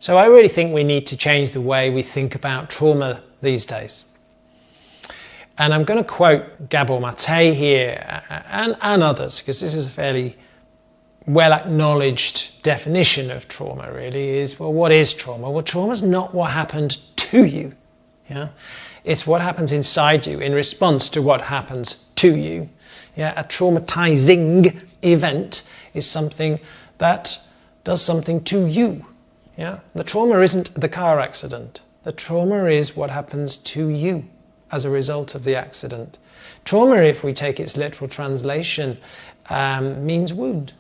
So I really think we need to change the way we think about trauma these days. And I'm going to quote Gabor Mate here and others, because this is a fairly well-acknowledged definition of trauma, really, is, well, what is trauma? Well, trauma's not what happened to you. Yeah? It's what happens inside you in response to what happens to you. Yeah? A traumatizing event is something that does something to you. Yeah? The trauma isn't the car accident. The trauma is what happens to you as a result of the accident. Trauma, if we take its literal translation, means wound.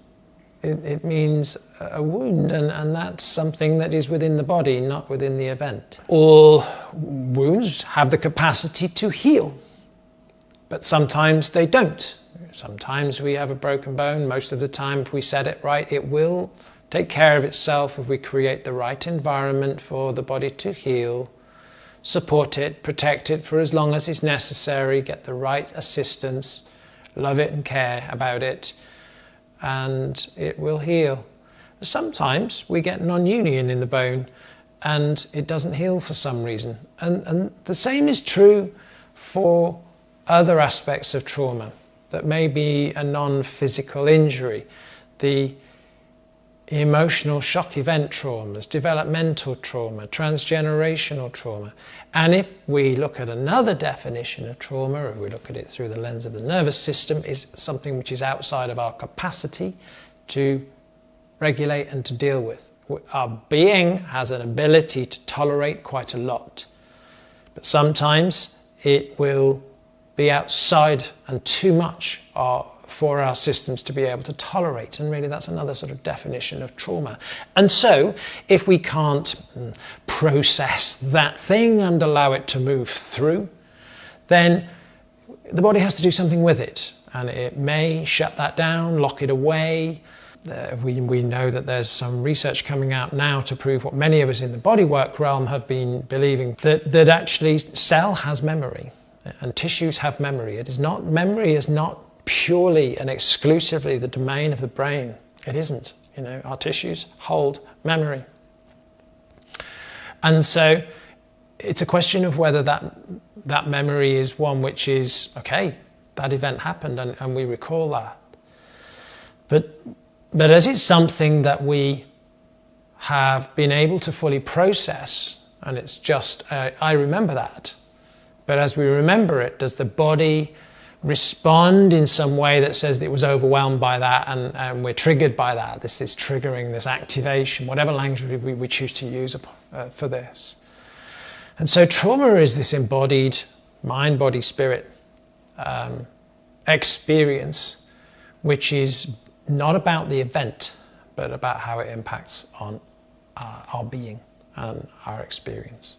It means a wound, and that's something that is within the body, not within the event. All wounds have the capacity to heal, but sometimes they don't. Sometimes we have a broken bone. Most of the time, if we set it right, it will take care of itself if we create the right environment for the body to heal, support it, protect it for as long as is necessary, get the right assistance, love it and care about it, and it will heal. Sometimes we get non-union in the bone and it doesn't heal for some reason. And the same is true for other aspects of trauma that may be a non-physical injury. The emotional shock event traumas, developmental trauma, transgenerational trauma. And if we look at another definition of trauma, or we look at it through the lens of the nervous system, is something which is outside of our capacity to regulate and to deal with. Our being has an ability to tolerate quite a lot, but sometimes it will be outside and too much for our systems to be able to tolerate, and really that's another sort of definition of trauma. And so if we can't process that thing and allow it to move through, then the body has to do something with it, and it may shut that down, lock it away. We know that there's some research coming out now to prove what many of us in the bodywork realm have been believing, that actually cell has memory and tissues have memory. Memory is not purely and exclusively the domain of the brain. It isn't. Our tissues hold memory. And so it's a question of whether that memory is one which is, okay, that event happened and we recall that. But as it's something that we have been able to fully process, and it's just, I remember that. But as we remember it, does the body respond in some way that says that it was overwhelmed by that and we're triggered by that? This is triggering, this activation, whatever language we choose to use for this. And so trauma is this embodied mind, body, spirit experience, which is not about the event, but about how it impacts on our being and our experience.